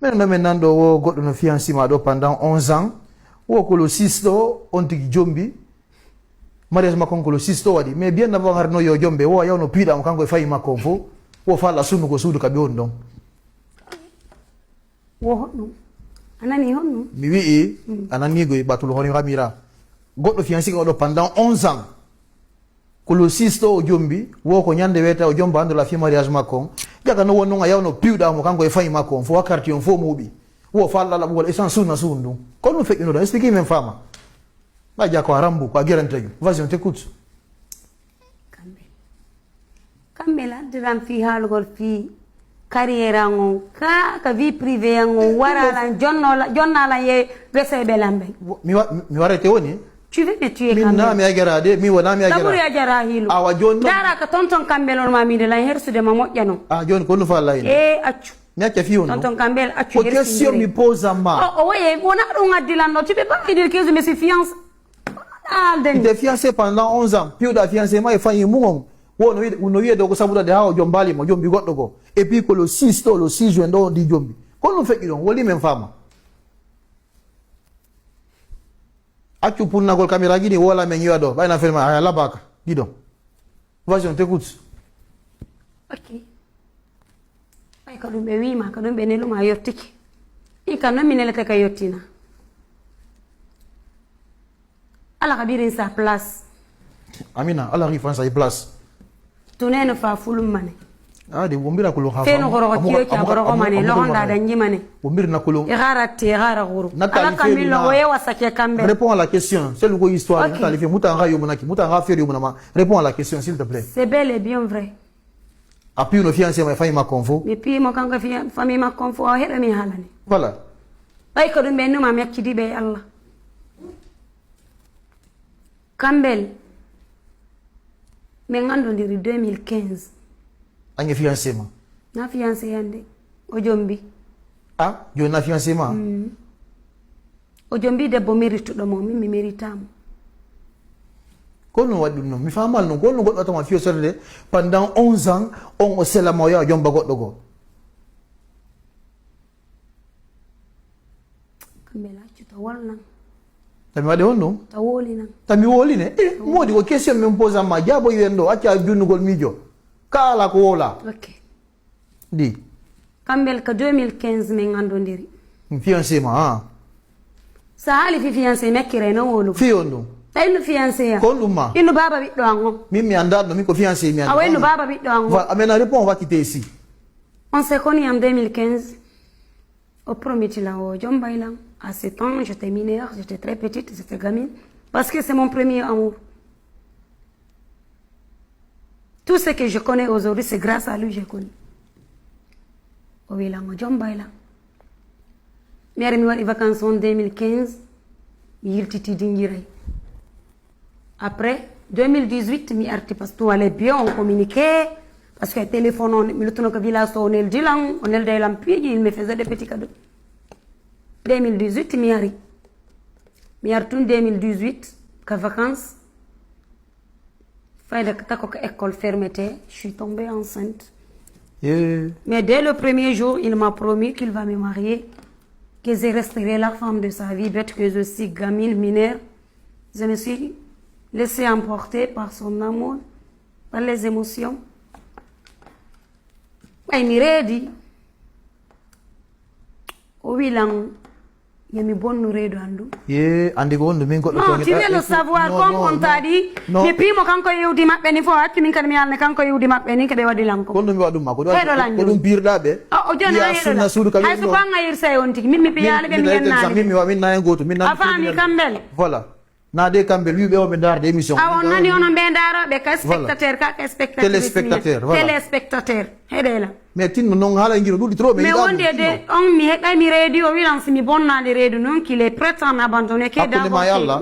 Maintenant, on a une fiancée pendant 11 ans. On a le 6 ans, on a jombi. Mariage makon ko le 6 ans. Mais bien avant harno yo jombe, on a un pida, on a fait ma convo. On a fait la sunu ko sudu kabiondon. Anani honno. Oui, anani go batul honi ramira. Goddo fiancé ko pendant 11 ans. Ko le 6 ans jombi, wo ko nyande weta o jomba ando la fi mariage makon. Jaga no wonno ya no pida mo kango e fay makon, fo wakarti on fo mubi. Wo falla la bol esan sunna sundu. Ko no fekk no da expliquer même fama. Ba ja ko arambu ko guerante. Vas-y, on t'écoute. Kambe la diram fi halgol fi carrière ngon ka vie privée ngon wara la jonna la ye wese belambe. Mi warete woni? Tu veux me tuer Kambe? Minna mi agarade, mi wona mi agarade. Daburi ajara hilu. Awa jonno. Dara ka tonton Kambe lon ma mi de la hersu de mamo jano. Ah jon ko no fa la ina. Accu. Mi a fi wono. Tonton Kambe accu. Question mi pose à ma. Oh ouais, on a un dilando. Tu peux pas me dire que je me suis fiancé. Il était fiancé pendant 11 ans. Puis il a fiancé moi et fanyi mungong. Uno yede ko sabuda de ha jombali mo jombi goddo go. Et puis ko le 6 juin do di jombi. Ko no fekki don woli même femme. Accu pour na gol caméra gidi wala men yodo. Ba na filma ala baka. Dido. Vas-y, on t'écoute. OK. Ay ko dumbe wi ma ko dumbe ne luma yottiki. Ika no minele te kayottina. Ala kabirin sa place. Amina, ala rifan sa place. Tunene fa fulum mane. Ah, de wombira ko lo khafa. Feno goro kiyo cha goro mane lo honda da nyimane. Wombir na ko lo. Igara guru. Ala kamilo wo yewa sake kambe. Réponds à la question. C'est le histoire. Okay. Natali fait muta nga yo monaki, muta nga faire yo monama. Réponds à la question s'il te plaît. C'est bel et bien vrai. Appuie nos fiancés ma famille ma convo. Mais puis mo kanga famille ma convo o hebe mi halani. Voilà. Ay ko dum be no ma mekkidi be Allah. Kambel mais ngando ndiri 2015 anye fiancé ma na fiancé yande o jombi ah yo na fiancé ma o jombi debbo mérite do mo mi méritamo kono wadi no mi famal no kono goddo to ma fiancé de pendant 11 ans on o sela mo ya jomba goddo go Kambela ci to walna tami wade honno tawoli nan tami woli ne modi ko question me pose ma jabo yendo acca junnugol mijo kala ko wola OK di Kambel ka 2015 me ngando ndiri fiancé ma sa hali fi fiancé mekkire no wolu fiondo tay no fiancé ya ko duma inu baba biddo ango mi andado mi ko fiancé mi andado awenu baba biddo ango va amena réponse on va quitter ici on s'est connu en 2015 au premier tilao jombailang. À 7 ans, j'étais mineure, j'étais très petite, j'étais gamine. Parce que c'est mon premier amour. Tout ce que je connais aujourd'hui, c'est grâce à lui que je connais. Obilang, Jombaila. Mais je suis vacances en 2015, il titi dingirai. Après, 2018, je suis parce que tout allait bien, on communiquait. Parce que le téléphone, on est le puis il me faisait des petits cadeaux. 2018 mi ari 2018 ka vacances fayda tako ka école fermetée, je suis tombée enceinte. Mais dès le premier jour il m'a promis qu'il va me marier, que je resterai la femme de sa vie, bête que je suis gamine mineure. Je me suis laissée emporter par son amour, par les émotions. Ay mi reedi o wilang yami bonnu reedo andu andi ko wonde min goddo to tu veux le savoir comme on t'a dit mi pimo kanko yewdi mabbe ni fo hatti min kan mi yalne kanko yewdi mabbe ni kebe wadi lanko ko mi wadum ma ko dum birda be o joni na yedo hay so banga yirse on tigi min mi yale be mi yenna min na ngoto min na afami kambel voilà na de kambel wi be o be dar de émission on nani on be daro be ka spectateur ka spectateur téléspectateur voilà téléspectateur hedela mais tin non hala ngiro dudi trop mais on de on mi heɓa mi radio wilan simi bonnade reedu non qu'il est prêt à m'abandonner ke da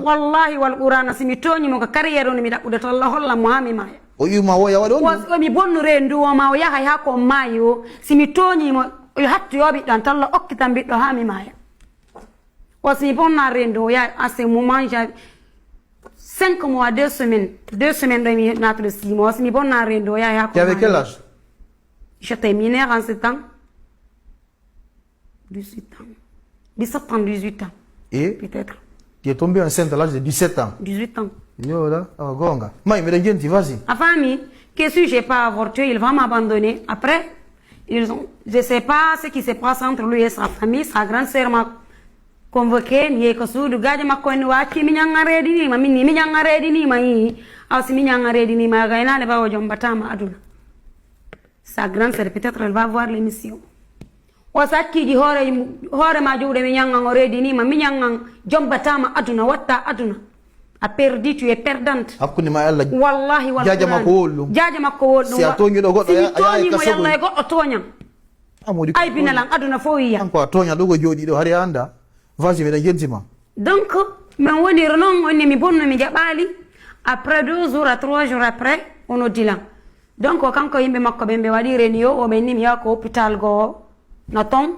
wallahi wal qur'an simi toñi mo ko carrière on mi dabbude to Allah holla mo hami maya o yuma wo ya wadon o mi bonnu rendu o ma o yaha ha ko mayo simi toñi mo o hattu yobi dan talla okkitan biddo hami maya o simi bonna rendu o ya à ce moment j'ai 5 mois 2 semaines do mi natro 6 mois simi bonna rendu o ya ha ko tu avais quel âge? J'étais mineure en ce temps. 18 ans. 17 ans, 18 ans. Et peut-être. Tu es tombé enceinte à l'âge de 17 ans. 18 ans. Yo là, oh, gonga. Mais tu vas-y. La famille, que si je n'ai pas avorté, il va m'abandonner. Après, je ne sais pas ce qui se passe entre lui et sa famille. Sa grande sœur m'a convoqué. Je sa grande sœur, peut-être elle va voir l'émission. Wasaki di hore ma juude mi nyanga already ni ma mi nyanga jombatama aduna watta aduna a perdu, tu es perdante. Wallahi wallahi jaja makko wollu si atonyi do goddo ya yalla e goddo tonya ay binalan aduna fo wiya anko tonya do go jodi do hari anda vas-y me gentima. Donc men woni renon woni mi bonno mi jabali après 2 jours à 3 jours après on a dit là. Donc kanko yimbe makko bembe wadi réunion o be nimi ya ko hôpital go Naton,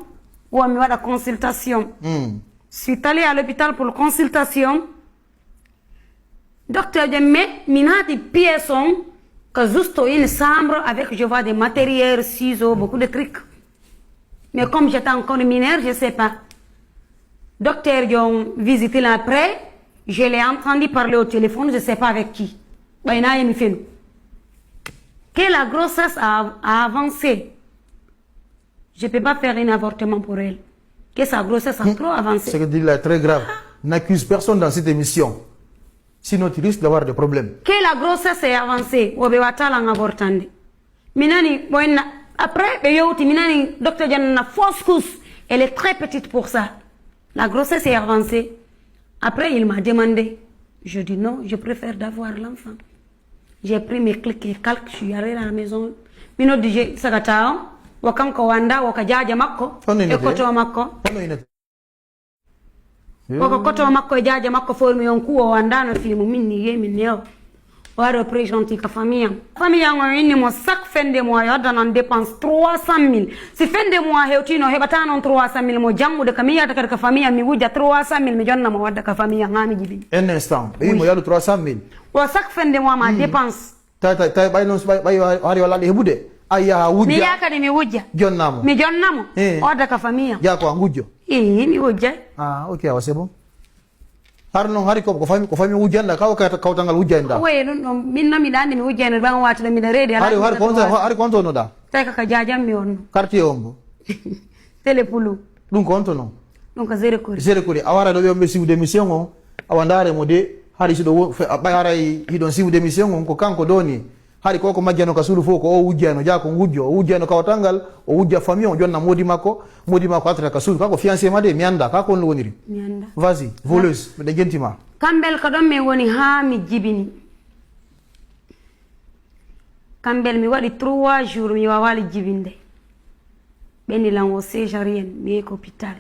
ou à la consultation. Je suis allé à l'hôpital pour la consultation. Docteur Djemme, mina des pièces que juste une chambre avec, je vois des matériels, ciseaux, beaucoup de trucs. Mais comme j'étais encore mineure, je ne sais pas. Docteur Djemme visité l'après, je l'ai entendu parler au téléphone, je ne sais pas avec qui. Que la grossesse a avancé. Je ne peux pas faire un avortement pour elle. Que sa grossesse a trop avancé. Ce que dit là est très grave. N'accuse personne dans cette émission. Sinon, tu risques d'avoir des problèmes. Que la grossesse est avancée. Après, docteur Diana, fausse couche. Elle est très petite pour ça. La grossesse est avancée. Après, il m'a demandé. Je dis non, je préfère d'avoir l'enfant. J'ai pris mes clics et calques. Je suis allée à la maison. Mino DJ Sagatao. Wakanko wanda wakajaja makko ekoto makko wakakoto makko jaja makko formi yonkuwa wandano filmu minni yemi neo wa représenter ka famille ngo mo chaque fin de mois yodda non dépense 300 000 si fin de mois hewtino hebata non 300 000 mo jammude ka miya ka famille mi wujja 300 000 mi jonna mo wadda ka famille ngami jibi un instant e mo yalu 300 000 wa chaque fin de mois ma dépense tay bay non bay wari wala de hebude aya wujja mi yakade mi wujja jonnamo oda ka famille ja ko ngujjo mi wujja ok c'est bon har non hari ko fami wujjanda ka tangal wujjanda way non minna mi dande mi wujjanda ban wata mi da rede hari ko no da tay ka jajam mi on quartier ombo telepulu dum ko no donc zere kuri awara do yombe siwde mission on awandare mo de hari sido bayara hidon siwde mission on ko kanko doni hari koko majjano kasulu foko o wujjano jako ngujjo o wujjano kawatangal o wujja famille on jonna modi makko atra kasulu kako fiancé made mi anda kako on woniri mi anda vas-y voleuse de gentima kambel ko don me woni ha mi jibini kambel mi wadi 3 jours mi wawali jibinde beni lan o césarienne mi ko hôpital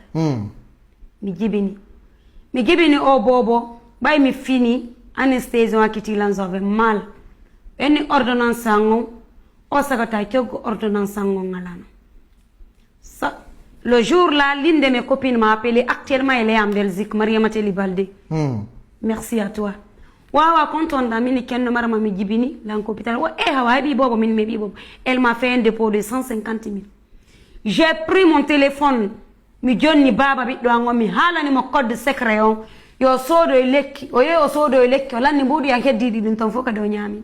mi jibini o bobo bay mi fini anesthésie wakiti lan zove mal une ordonnance sangon o sagata tiogo ordonnance sangon ngalano ça le jour là l'une de mes copines m'a appelé actuellement elle est en Belgique Mariama Telibalde merci à toi wawa konton da mini kenno marama mi jibini lan hôpital wa hawa bi bobo min me bi bobo elle m'a fait un dépôt de 150 000 j'ai pris mon téléphone mi jonni baba bi do ngomi halani mo code secret on yo sodo lekki o yo sodo lekki wala ni budu yanke didi din ton foka do nyami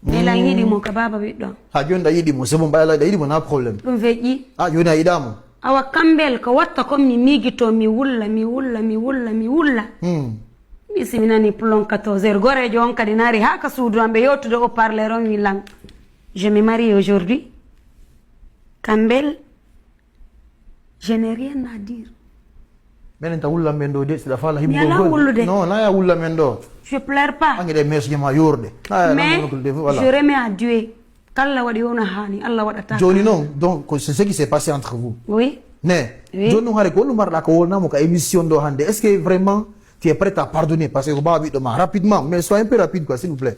ela yidi mo kababa biddo ha jonda yidi mo sebo bayala da yidi mo na problème dum veji yona yidamo awa kambel ko watta ko mi migito mi wulla bisimina ni plon 14h gore jon kadinari haka suudu ambe yotude au parler on wilang je me marie aujourd'hui kambel je n'ai rien à dire men ta wulla mendo de sida fala himbo non na ya wulla mendo je pleure pas angede mes jema yorde mais je remets à Dieu kala wadi wona hani Allah wadata joni non donc c'est ce qui s'est passé entre vous oui joni no hare ko lu marla ko wona mo ka émission do hande est-ce que vraiment tu es prête à pardonner parce que babi do ma rapidement mais sois un peu rapide quoi s'il vous plaît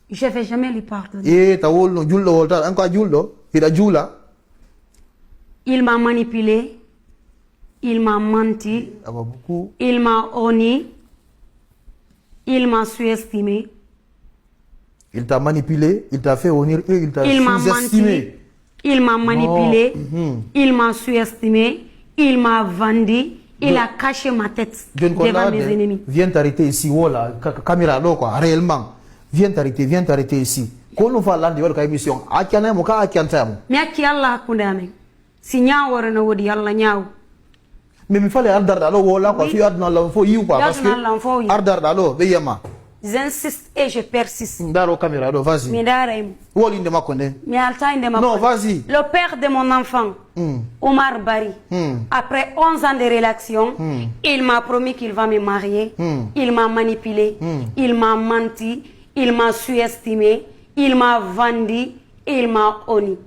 je vais jamais lui pardonner ta wol no juldo wolta anko juldo ida jula il m'a manipulé. Il m'a menti, il m'a honni, il m'a sous-estimé. Il t'a manipulé, il t'a fait honnir et il t'a sous-estimé. Il m'a manipulé, il m'a sous-estimé, il m'a vendu, il a caché ma tête devant mes ennemis. Viens t'arrêter ici, voilà, caméra là quoi, réellement. Viens t'arrêter ici. Quand on va là, on va émission. Akiana mo ka akiantamo. Mais aki Allah kundame. Si nyaaw na wodi Allah nyaaw. Mais il fallait ardar dalo wala quoi, fi adna la fo yu pas parce que ardar dalo beyema. J'insiste et je persiste. Ndaro caméra do, vas-y. Mais d'araim. Woli ndema konde. Mais alta ndema. Non, vas-y. Le père de mon enfant, Omar Bari, après 11 ans de relation, il m'a promis qu'il va me marier. Il m'a manipulé, il m'a menti, il m'a sous-estimé, il m'a vendu, il m'a honni.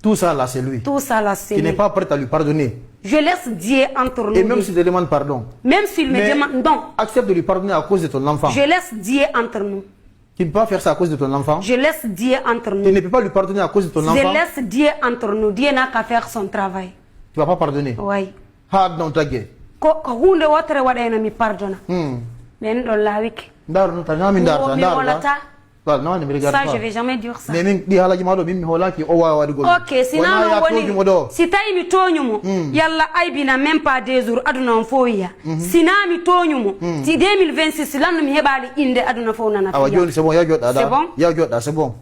Tout ça là, c'est lui. Tout ça là, c'est lui. Qui n'est pas prêt à lui pardonner. Je laisse Dieu entre nous. Et même s'il te demande pardon. Même s'il me demande... Non. Accepte de lui pardonner à cause de ton enfant. Je laisse Dieu entre nous. Tu ne peux pas faire ça à cause de ton enfant. Je laisse Dieu entre nous. Tu ne peux pas lui pardonner à cause de ton enfant. Je laisse Dieu entre nous. Dieu n'a qu'à faire son travail. Tu ne vas pas pardonner. Oui. Hard non tagge. Ko hunde wotere wadena mi pardona. Men do la wiki. Ndar no tanya min dar ndar. Ça, je vais jamais dire ça. Ok, sinon, si tu mi tonyumo, yalla aibina même pas 2 jours, aduna on foya. Sina mi tonyumo, si 2026 lan mi hebali inde aduna fona na. C'est bon, c'est bon.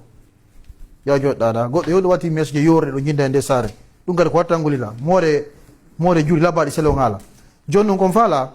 C'est bon. Go wati message yore do nyinda ende sare. Dunga ko tangulila. More juri la bari selo ngala. Jonno kon fala